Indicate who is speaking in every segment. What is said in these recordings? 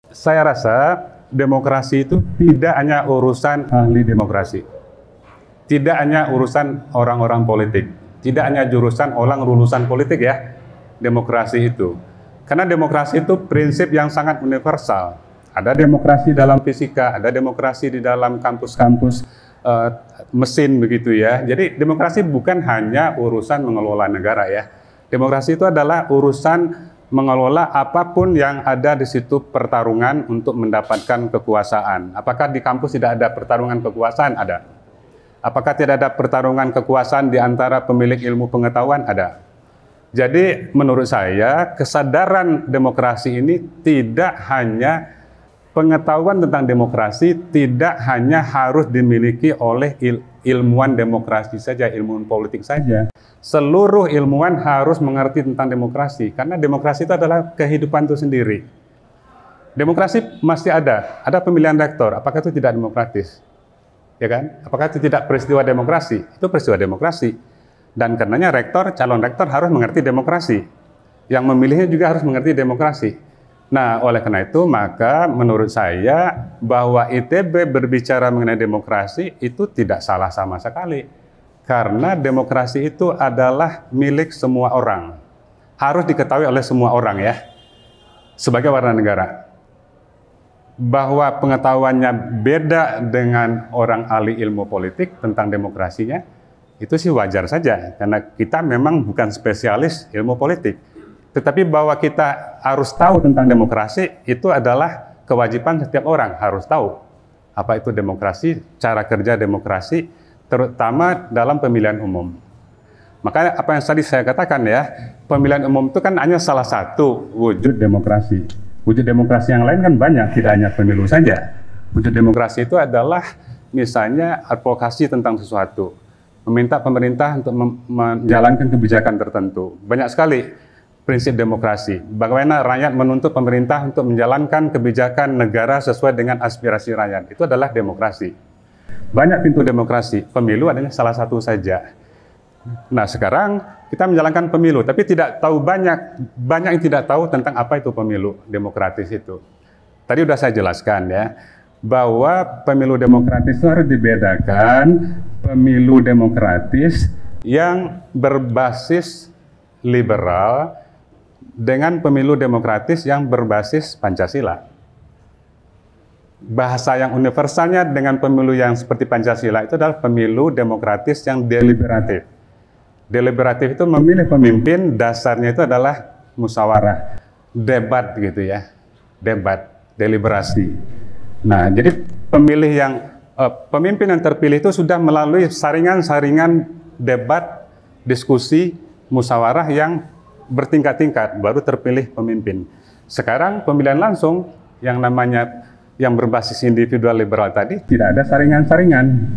Speaker 1: Saya rasa demokrasi itu tidak hanya urusan ahli demokrasi, tidak hanya urusan orang-orang politik, tidak hanya jurusan orang lulusan politik ya, demokrasi itu. Karena demokrasi itu prinsip yang sangat universal. Ada demokrasi dalam fisika, ada demokrasi di dalam kampus-kampus mesin begitu ya. Jadi demokrasi bukan hanya urusan mengelola negara ya. Demokrasi itu adalah urusan mengelola apapun yang ada di situ pertarungan untuk mendapatkan kekuasaan. Apakah di kampus tidak ada pertarungan kekuasaan? Ada. Apakah tidak ada pertarungan kekuasaan di antara pemilik ilmu pengetahuan? Ada. Jadi menurut saya kesadaran demokrasi ini tidak hanya pengetahuan tentang demokrasi tidak hanya harus dimiliki oleh ilmuwan demokrasi saja, ilmuwan politik saja. Seluruh ilmuwan harus mengerti tentang demokrasi, karena demokrasi itu adalah kehidupan itu sendiri. Demokrasi masih ada pemilihan rektor, apakah itu tidak demokratis? Ya kan? Apakah itu tidak peristiwa demokrasi? Itu peristiwa demokrasi. Dan karenanya calon rektor harus mengerti demokrasi. Yang memilihnya juga harus mengerti demokrasi. Nah, oleh karena itu, maka menurut saya bahwa ITB berbicara mengenai demokrasi itu tidak salah sama sekali. Karena demokrasi itu adalah milik semua orang. Harus diketahui oleh semua orang ya, sebagai warga negara. Bahwa pengetahuannya beda dengan orang ahli ilmu politik tentang demokrasinya, itu sih wajar saja. Karena kita memang bukan spesialis ilmu politik. Tetapi bahwa kita harus tahu tentang demokrasi, itu adalah kewajiban setiap orang, harus tahu apa itu demokrasi, cara kerja demokrasi, terutama dalam pemilihan umum. Makanya apa yang tadi saya katakan ya, pemilihan umum itu kan hanya salah satu wujud demokrasi. Wujud demokrasi yang lain kan banyak, tidak hanya pemilu saja. Wujud demokrasi itu adalah misalnya advokasi tentang sesuatu, meminta pemerintah untuk menjalankan kebijakan tertentu. Banyak sekali prinsip demokrasi. Bagaimana rakyat menuntut pemerintah untuk menjalankan kebijakan negara sesuai dengan aspirasi rakyat. Itu adalah demokrasi. Banyak pintu demokrasi. Pemilu adalah salah satu saja. Nah, sekarang kita menjalankan pemilu, tapi tidak tahu banyak yang tidak tahu tentang apa itu pemilu demokratis itu. Tadi sudah saya jelaskan ya, bahwa pemilu demokratis itu harus dibedakan pemilu demokratis yang berbasis liberal dengan pemilu demokratis yang berbasis Pancasila. Bahasa yang universalnya dengan pemilu yang seperti Pancasila itu adalah pemilu demokratis yang deliberatif. Deliberatif itu memilih pemimpin, dasarnya itu adalah musyawarah, debat gitu ya, debat, deliberasi. Nah, jadi pemimpin yang terpilih itu sudah melalui saringan-saringan debat, diskusi, musyawarah yang bertingkat-tingkat, baru terpilih pemimpin. Sekarang pemilihan langsung yang namanya yang berbasis individual liberal tadi tidak ada saringan-saringan,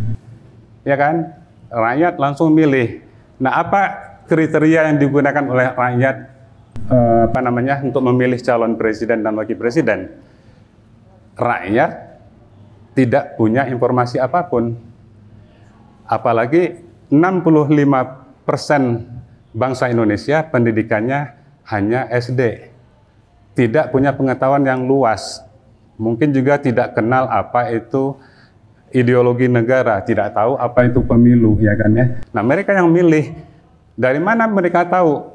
Speaker 1: ya kan? Rakyat langsung milih. Nah, apa kriteria yang digunakan oleh rakyat untuk memilih calon presiden dan wakil presiden? Rakyat tidak punya informasi apapun, apalagi 65% bangsa Indonesia pendidikannya hanya SD, tidak punya pengetahuan yang luas, mungkin juga tidak kenal apa itu ideologi negara, tidak tahu apa itu pemilu, ya kan ya. Nah, mereka yang milih, dari mana mereka tahu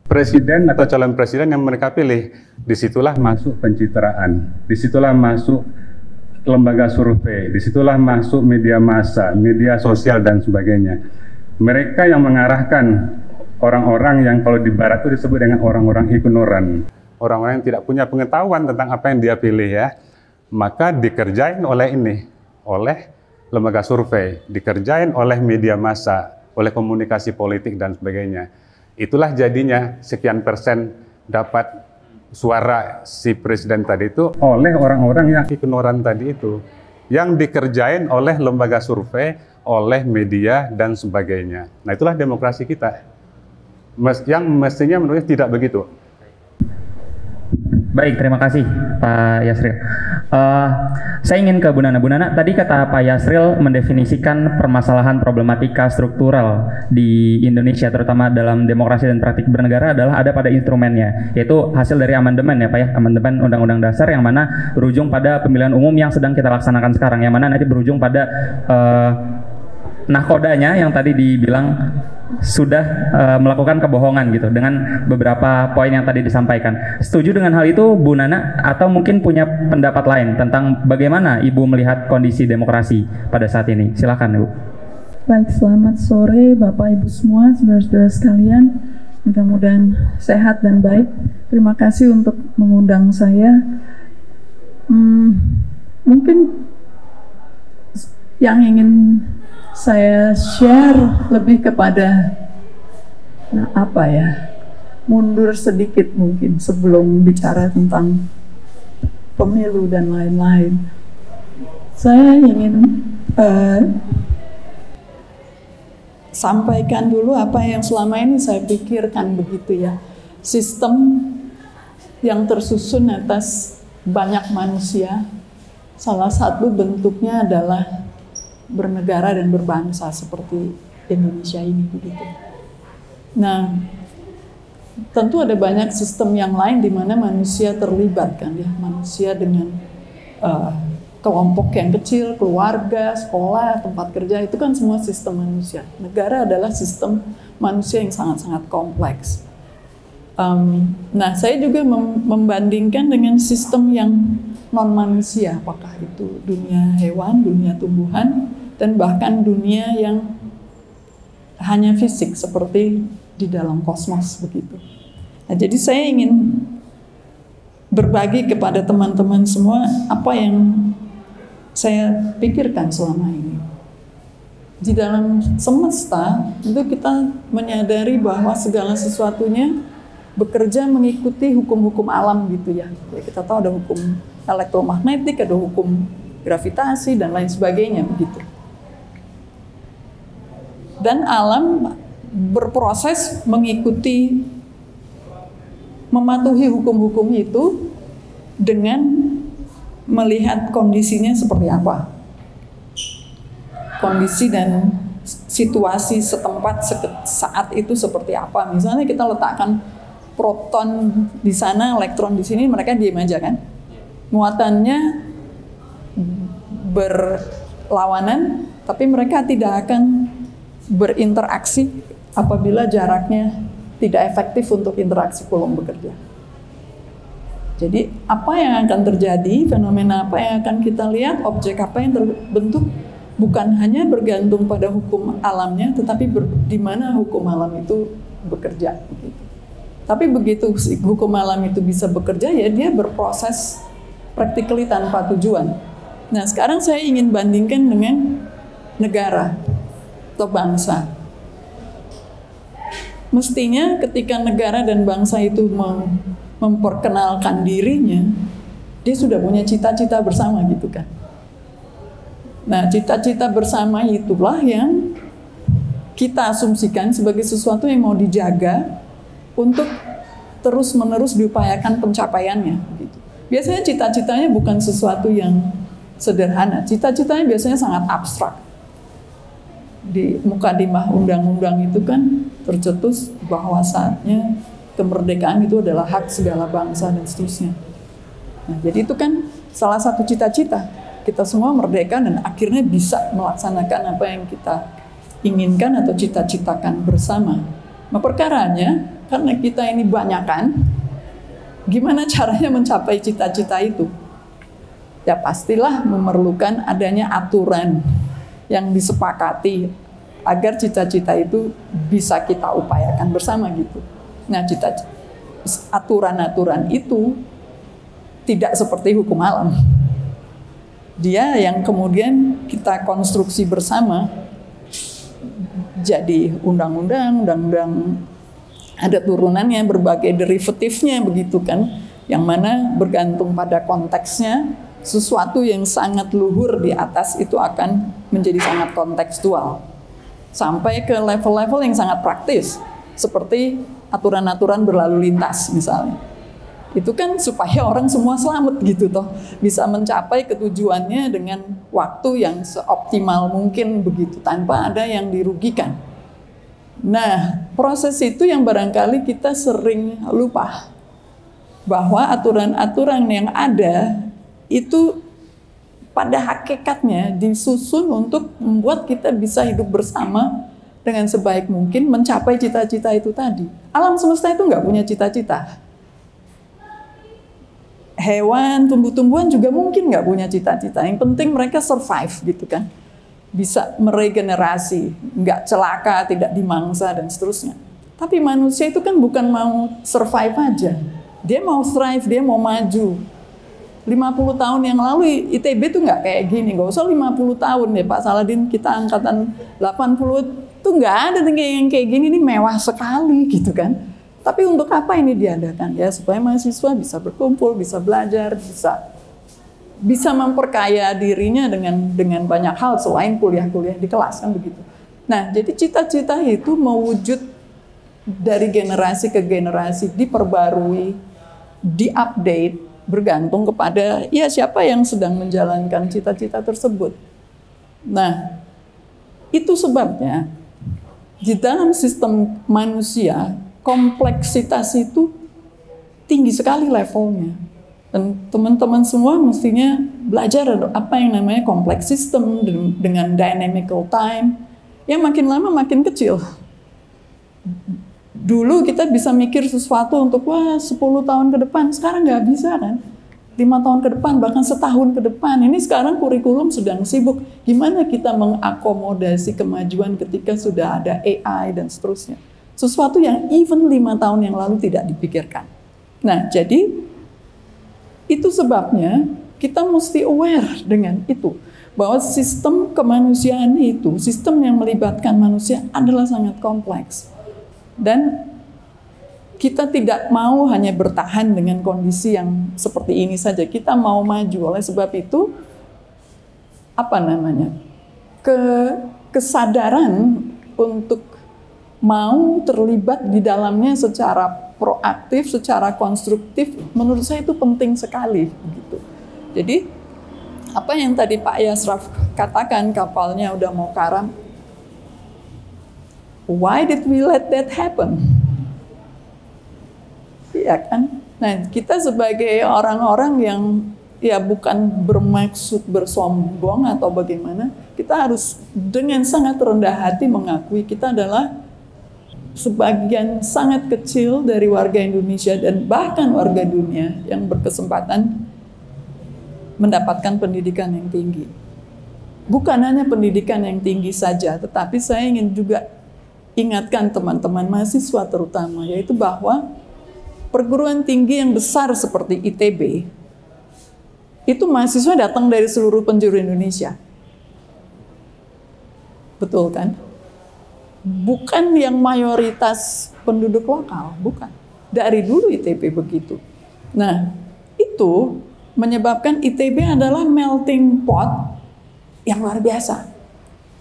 Speaker 1: presiden atau calon presiden yang mereka pilih? Disitulah masuk pencitraan, disitulah masuk lembaga survei, disitulah masuk media massa, media sosial dan sebagainya. Mereka yang mengarahkan orang-orang yang kalau di barat itu disebut dengan orang-orang ignoran. Orang-orang yang tidak punya pengetahuan tentang apa yang dia pilih ya. Maka dikerjain oleh lembaga survei, dikerjain oleh media massa, oleh komunikasi politik dan sebagainya. Itulah jadinya sekian persen dapat suara si presiden tadi itu oleh orang-orang yang ignoran tadi itu. Yang dikerjain oleh lembaga survei, oleh media dan sebagainya. Nah, itulah demokrasi kita. Yang mestinya menurutnya tidak begitu.
Speaker 2: Baik, terima kasih Pak Yasril. Eh, saya ingin ke Bu Nana. Bu Nana, tadi kata Pak Yasril mendefinisikan permasalahan problematika struktural di Indonesia, terutama dalam demokrasi dan praktik bernegara adalah ada pada instrumennya, yaitu hasil dari amandemen ya Pak ya, amandemen Undang-Undang Dasar yang mana berujung pada pemilihan umum yang sedang kita laksanakan sekarang, yang mana nanti berujung pada nahkodanya yang tadi dibilang sudah melakukan kebohongan gitu dengan beberapa poin yang tadi disampaikan. Setuju dengan hal itu Bu Nana, atau mungkin punya pendapat lain tentang bagaimana Ibu melihat kondisi demokrasi pada saat ini? Silakan Ibu.
Speaker 3: Baik, selamat sore Bapak Ibu semua, saudara-saudara sekalian. Mudah-mudahan sehat dan baik. Terima kasih untuk mengundang saya. Mungkin yang ingin saya share lebih kepada mundur sedikit mungkin sebelum bicara tentang pemilu dan lain-lain. Saya ingin sampaikan dulu apa yang selama ini saya pikirkan begitu ya. Sistem yang tersusun atas banyak manusia, salah satu bentuknya adalah bernegara dan berbangsa seperti Indonesia ini begitu. Nah, tentu ada banyak sistem yang lain di mana manusia terlibat kan ya, manusia dengan kelompok yang kecil, keluarga, sekolah, tempat kerja, itu kan semua sistem manusia. Negara adalah sistem manusia yang sangat-sangat kompleks. Nah, saya juga membandingkan dengan sistem yang non manusia, apakah itu dunia hewan, dunia tumbuhan, dan bahkan dunia yang hanya fisik seperti di dalam kosmos begitu. Nah, jadi saya ingin berbagi kepada teman-teman semua apa yang saya pikirkan selama ini. Di dalam semesta itu kita menyadari bahwa segala sesuatunya bekerja mengikuti hukum-hukum alam gitu ya. Kita tahu ada hukum elektromagnetik, ada hukum gravitasi dan lain sebagainya begitu. Dan alam berproses mengikuti, mematuhi hukum-hukum itu dengan melihat kondisinya seperti apa. Kondisi dan situasi setempat saat itu seperti apa. Misalnya kita letakkan proton di sana, elektron di sini, mereka diam aja kan. Muatannya berlawanan, tapi mereka tidak akan berinteraksi apabila jaraknya tidak efektif untuk interaksi pulau bekerja. Jadi apa yang akan terjadi, fenomena apa yang akan kita lihat, objek apa yang terbentuk, bukan hanya bergantung pada hukum alamnya, tetapi di mana hukum alam itu bekerja. Begitu. Tapi begitu hukum alam itu bisa bekerja, ya dia berproses practically tanpa tujuan. Nah, sekarang saya ingin bandingkan dengan negara atau bangsa. Mestinya ketika negara dan bangsa itu memperkenalkan dirinya, dia sudah punya cita-cita bersama gitu kan. Nah, cita-cita bersama itulah yang kita asumsikan sebagai sesuatu yang mau dijaga untuk terus-menerus diupayakan pencapaiannya. Gitu. Biasanya cita-citanya bukan sesuatu yang sederhana. Cita-citanya biasanya sangat abstrak. Di mukadimah undang-undang itu kan tercetus bahwasannya kemerdekaan itu adalah hak segala bangsa dan seterusnya. Nah, jadi itu kan salah satu cita-cita. Kita semua merdeka dan akhirnya bisa melaksanakan apa yang kita inginkan atau cita-citakan bersama. Nah, perkaranya, karena kita ini banyakan, gimana caranya mencapai cita-cita itu? Ya pastilah memerlukan adanya aturan yang disepakati agar cita-cita itu bisa kita upayakan bersama gitu. Nah, aturan-aturan itu tidak seperti hukum alam. Dia yang kemudian kita konstruksi bersama jadi undang-undang ada turunannya, berbagai derivatifnya begitu kan, yang mana bergantung pada konteksnya. Sesuatu yang sangat luhur di atas itu akan menjadi sangat kontekstual. Sampai ke level-level yang sangat praktis, seperti aturan-aturan berlalu lintas misalnya. Itu kan supaya orang semua selamat gitu toh, bisa mencapai ketujuannya dengan waktu yang seoptimal mungkin begitu, tanpa ada yang dirugikan. Nah, proses itu yang barangkali kita sering lupa, bahwa aturan-aturan yang ada itu pada hakikatnya disusun untuk membuat kita bisa hidup bersama dengan sebaik mungkin, mencapai cita-cita itu tadi. Alam semesta itu nggak punya cita-cita. Hewan, tumbuh-tumbuhan juga mungkin nggak punya cita-cita. Yang penting mereka survive gitu kan. Bisa meregenerasi, nggak celaka, tidak dimangsa, dan seterusnya. Tapi manusia itu kan bukan mau survive aja. Dia mau thrive, dia mau maju. 50 tahun yang lalu ITB tuh nggak kayak gini. Nggak usah 50 tahun deh Pak Saladin, kita angkatan 80 tuh nggak ada yang kayak gini, ini mewah sekali gitu kan. Tapi untuk apa ini diadakan? Ya supaya mahasiswa bisa berkumpul, bisa belajar, bisa memperkaya dirinya dengan banyak hal selain kuliah-kuliah di kelas kan begitu. Nah, jadi cita-cita itu mewujud dari generasi ke generasi, diperbarui, diupdate, bergantung kepada ya siapa yang sedang menjalankan cita-cita tersebut. Nah, itu sebabnya di dalam sistem manusia kompleksitas itu tinggi sekali levelnya. Dan teman-teman semua mestinya belajar apa yang namanya kompleks system dengan dynamical time yang makin lama makin kecil. Dulu kita bisa mikir sesuatu untuk 10 tahun ke depan, sekarang nggak bisa kan. 5 tahun ke depan, bahkan setahun ke depan. Ini sekarang kurikulum sedang sibuk. Gimana kita mengakomodasi kemajuan ketika sudah ada AI dan seterusnya. Sesuatu yang even 5 tahun yang lalu tidak dipikirkan. Nah, jadi itu sebabnya kita mesti aware dengan itu. Bahwa sistem kemanusiaan itu, sistem yang melibatkan manusia adalah sangat kompleks. Dan kita tidak mau hanya bertahan dengan kondisi yang seperti ini saja. Kita mau maju. Oleh sebab itu, kesadaran untuk mau terlibat di dalamnya secara proaktif, secara konstruktif, menurut saya itu penting sekali. Gitu. Jadi, apa yang tadi Pak Yasraf katakan, kapalnya udah mau karam, why did we let that happen? Iya kan? Nah, kita sebagai orang-orang yang ya bukan bermaksud bersombong atau bagaimana, kita harus dengan sangat rendah hati mengakui kita adalah sebagian sangat kecil dari warga Indonesia dan bahkan warga dunia yang berkesempatan mendapatkan pendidikan yang tinggi. Bukan hanya pendidikan yang tinggi saja, tetapi saya ingin juga ingatkan teman-teman mahasiswa terutama, yaitu bahwa perguruan tinggi yang besar seperti ITB, itu mahasiswa datang dari seluruh penjuru Indonesia. Betul kan? Bukan yang mayoritas penduduk lokal, bukan. Dari dulu ITB begitu. Nah, itu menyebabkan ITB adalah melting pot yang luar biasa.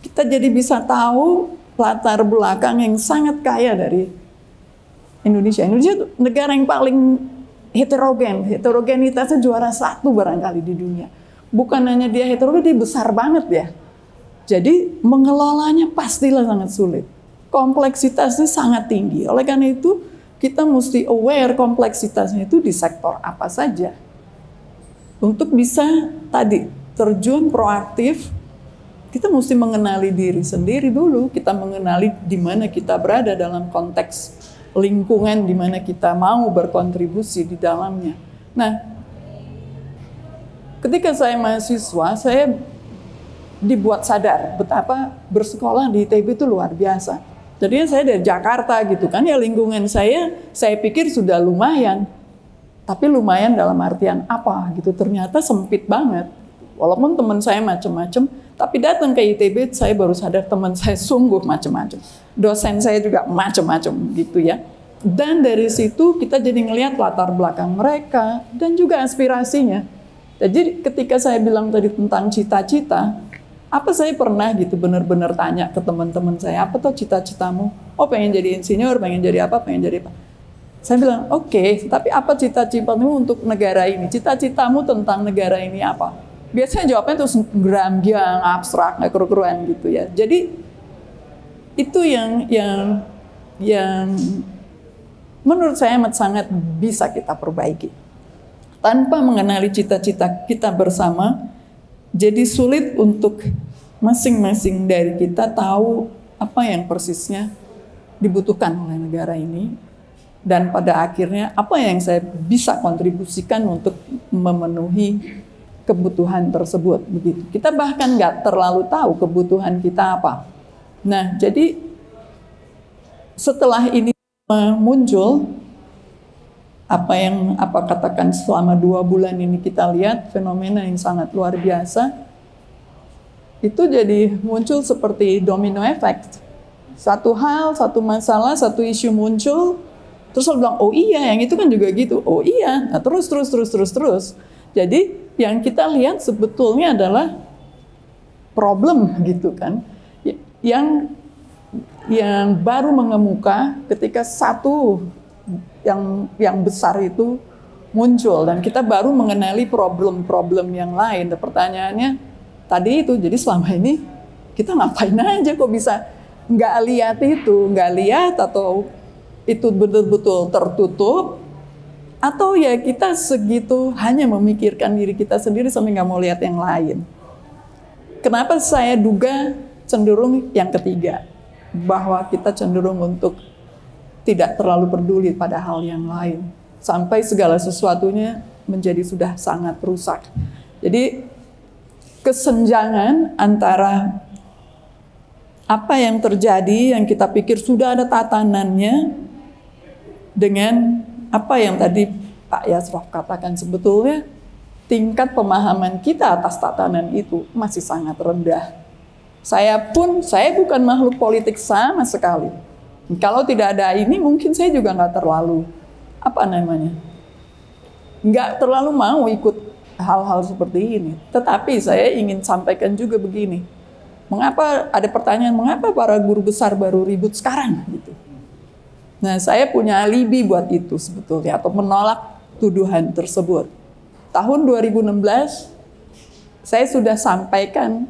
Speaker 3: Kita jadi bisa tahu latar belakang yang sangat kaya dari Indonesia. Indonesia itu negara yang paling heterogen. Heterogenitasnya juara 1 barangkali di dunia. Bukan hanya dia heterogen, dia besar banget ya. Jadi mengelolanya pastilah sangat sulit. Kompleksitasnya sangat tinggi. Oleh karena itu kita mesti aware kompleksitasnya itu di sektor apa saja. Untuk bisa tadi terjun proaktif, kita mesti mengenali diri sendiri dulu. Kita mengenali di mana kita berada dalam konteks lingkungan di mana kita mau berkontribusi di dalamnya. Nah, ketika saya mahasiswa, saya dibuat sadar betapa bersekolah di ITB itu luar biasa. Jadi saya dari Jakarta gitu kan, ya lingkungan saya pikir sudah lumayan. Tapi lumayan dalam artian apa gitu, ternyata sempit banget. Walaupun teman saya macam-macam, tapi datang ke ITB saya baru sadar teman saya sungguh macam-macam. Dosen saya juga macam-macam gitu ya. Dan dari situ kita jadi ngelihat latar belakang mereka dan juga aspirasinya. Jadi ketika saya bilang tadi tentang cita-cita, apa saya pernah gitu benar-benar tanya ke teman-teman saya, apa tuh cita-citamu? Oh pengen jadi insinyur, pengen jadi apa, pengen jadi apa? Saya bilang, oke, tapi apa cita-citamu untuk negara ini? Cita-citamu tentang negara ini apa? Biasanya jawabannya terus gerambiang, abstrak, nggak keru-keruan gitu ya. Jadi itu yang menurut saya amat sangat bisa kita perbaiki. Tanpa mengenali cita-cita kita bersama, jadi sulit untuk masing-masing dari kita tahu apa yang persisnya dibutuhkan oleh negara ini. Dan pada akhirnya apa yang saya bisa kontribusikan untuk memenuhi kebutuhan tersebut. Begitu. Kita bahkan nggak terlalu tahu kebutuhan kita apa. Nah, jadi setelah ini muncul, apa katakan selama 2 bulan ini kita lihat fenomena yang sangat luar biasa, itu jadi muncul seperti domino effect. Satu hal, satu masalah, satu isu muncul, terus lo bilang, oh iya, yang itu kan juga gitu. Oh iya, nah, terus. Jadi yang kita lihat sebetulnya adalah problem gitu kan. Yang baru mengemuka ketika satu yang besar itu muncul. Dan kita baru mengenali problem-problem yang lain. Dan pertanyaannya tadi itu, jadi selama ini kita ngapain aja kok bisa nggak lihat itu, nggak lihat atau itu betul-betul tertutup, atau ya kita segitu hanya memikirkan diri kita sendiri sampai nggak mau lihat yang lain. Kenapa saya duga cenderung yang ketiga, bahwa kita cenderung untuk tidak terlalu peduli pada hal yang lain, sampai segala sesuatunya menjadi sudah sangat rusak. Jadi kesenjangan antara apa yang terjadi yang kita pikir sudah ada tatanannya dengan apa yang tadi Pak Yasraf katakan, sebetulnya tingkat pemahaman kita atas tatanan itu masih sangat rendah. Saya bukan makhluk politik sama sekali. Kalau tidak ada ini mungkin saya juga nggak terlalu, nggak terlalu mau ikut hal-hal seperti ini. Tetapi saya ingin sampaikan juga begini, ada pertanyaan, mengapa para guru besar baru ribut sekarang gitu. Nah, saya punya alibi buat itu sebetulnya, atau menolak tuduhan tersebut. Tahun 2016, saya sudah sampaikan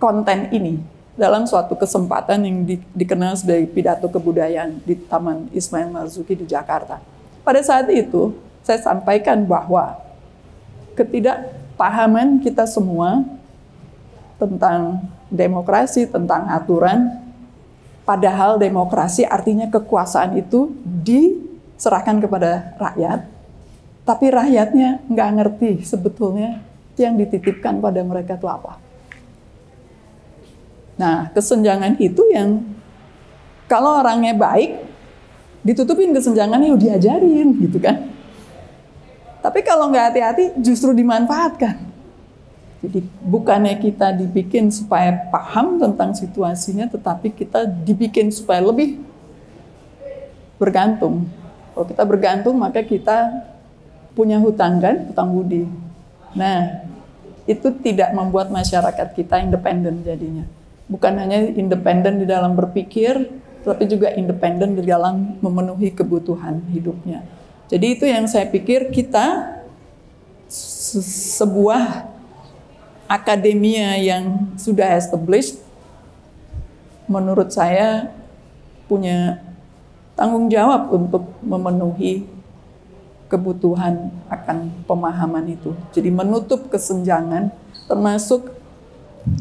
Speaker 3: konten ini dalam suatu kesempatan yang dikenal sebagai pidato kebudayaan di Taman Ismail Marzuki di Jakarta. Pada saat itu, saya sampaikan bahwa ketidakpahaman kita semua tentang demokrasi, tentang aturan, padahal demokrasi artinya kekuasaan itu diserahkan kepada rakyat, tapi rakyatnya nggak ngerti sebetulnya yang dititipkan pada mereka itu apa. Nah, kesenjangan itu yang kalau orangnya baik, ditutupin kesenjangannya, diajarin gitu kan. Tapi kalau nggak hati-hati, justru dimanfaatkan. Jadi bukannya kita dibikin supaya paham tentang situasinya, tetapi kita dibikin supaya lebih bergantung. Kalau kita bergantung, maka kita punya hutang kan, hutang budi. Nah, itu tidak membuat masyarakat kita independen jadinya. Bukan hanya independen di dalam berpikir, tapi juga independen di dalam memenuhi kebutuhan hidupnya. Jadi itu yang saya pikir kita sebuah akademia yang sudah established, menurut saya punya tanggung jawab untuk memenuhi kebutuhan akan pemahaman itu. Jadi menutup kesenjangan termasuk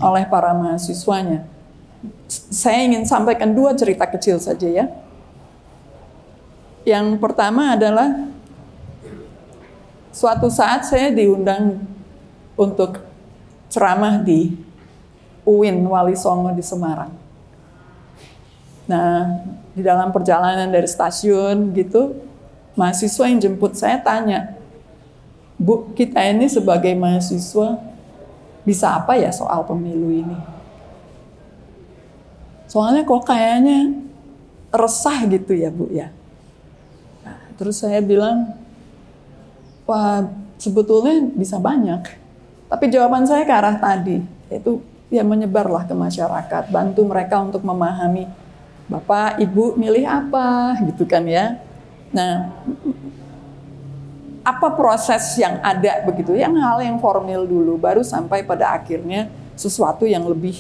Speaker 3: oleh para mahasiswanya. Saya ingin sampaikan 2 cerita kecil saja ya. Yang pertama adalah suatu saat saya diundang untuk ceramah di UIN Wali Songo di Semarang. Nah, di dalam perjalanan dari stasiun gitu, mahasiswa yang jemput saya tanya, Bu, kita ini sebagai mahasiswa bisa apa ya soal pemilu ini? Soalnya kok kayaknya resah gitu ya, Bu ya. Nah, terus saya bilang, wah sebetulnya bisa banyak. Tapi jawaban saya ke arah tadi, yaitu ya menyebarlah ke masyarakat, bantu mereka untuk memahami, Bapak, Ibu milih apa, gitu kan ya. Nah, apa proses yang ada begitu? Yang hal yang formil dulu, baru sampai pada akhirnya sesuatu yang lebih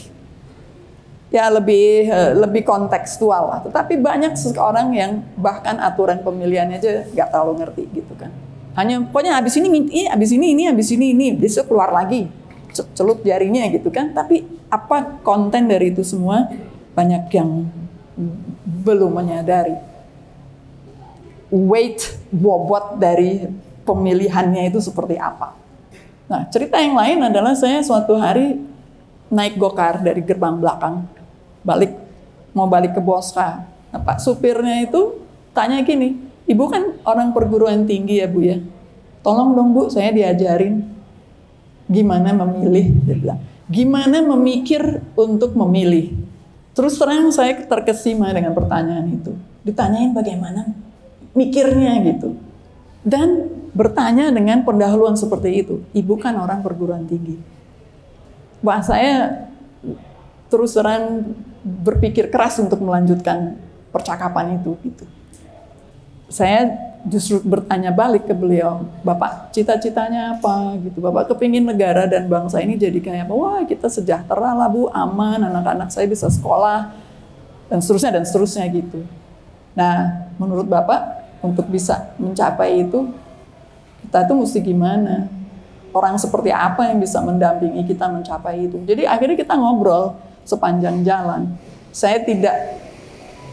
Speaker 3: kontekstual lah. Tetapi banyak orang yang bahkan aturan pemilihannya aja nggak terlalu ngerti gitu kan. Hanya pokoknya habis ini, besok keluar lagi, celup jarinya gitu kan. Tapi apa konten dari itu semua, banyak yang belum menyadari weight bobot dari pemilihannya itu seperti apa. Nah, cerita yang lain adalah saya suatu hari naik gokar dari gerbang belakang, mau balik ke Bosca. Nah, Pak supirnya itu tanya gini, Ibu kan orang perguruan tinggi ya Bu ya, tolong dong Bu, saya diajarin gimana memilih. Dia bilang, gimana memikir untuk memilih. Terus terang saya terkesima dengan pertanyaan itu. Ditanyain bagaimana mikirnya gitu. Dan bertanya dengan pendahuluan seperti itu. Ibu kan orang perguruan tinggi. Wah, saya terus terang berpikir keras untuk melanjutkan percakapan itu gitu. Saya justru bertanya balik ke beliau, Bapak cita-citanya apa gitu? Bapak kepingin negara dan bangsa ini jadi kayak apa? Wah, kita sejahtera lah Bu, aman, anak-anak saya bisa sekolah dan seterusnya gitu. Nah, menurut Bapak untuk bisa mencapai itu, kita tuh mesti gimana? Orang seperti apa yang bisa mendampingi kita mencapai itu? Jadi akhirnya kita ngobrol sepanjang jalan. Saya tidak,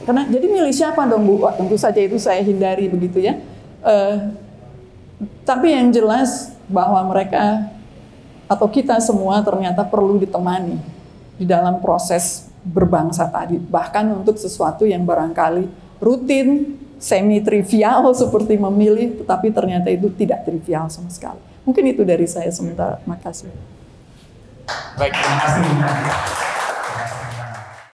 Speaker 3: jadi milih siapa dong Bu? Wah, tentu saja itu saya hindari begitu ya. Tapi yang jelas bahwa mereka atau kita semua ternyata perlu ditemani di dalam proses berbangsa tadi. Bahkan untuk sesuatu yang barangkali rutin, semi trivial seperti memilih, tetapi ternyata itu tidak trivial sama sekali. Mungkin itu dari saya sementara. Makasih.
Speaker 4: Baik, terima kasih.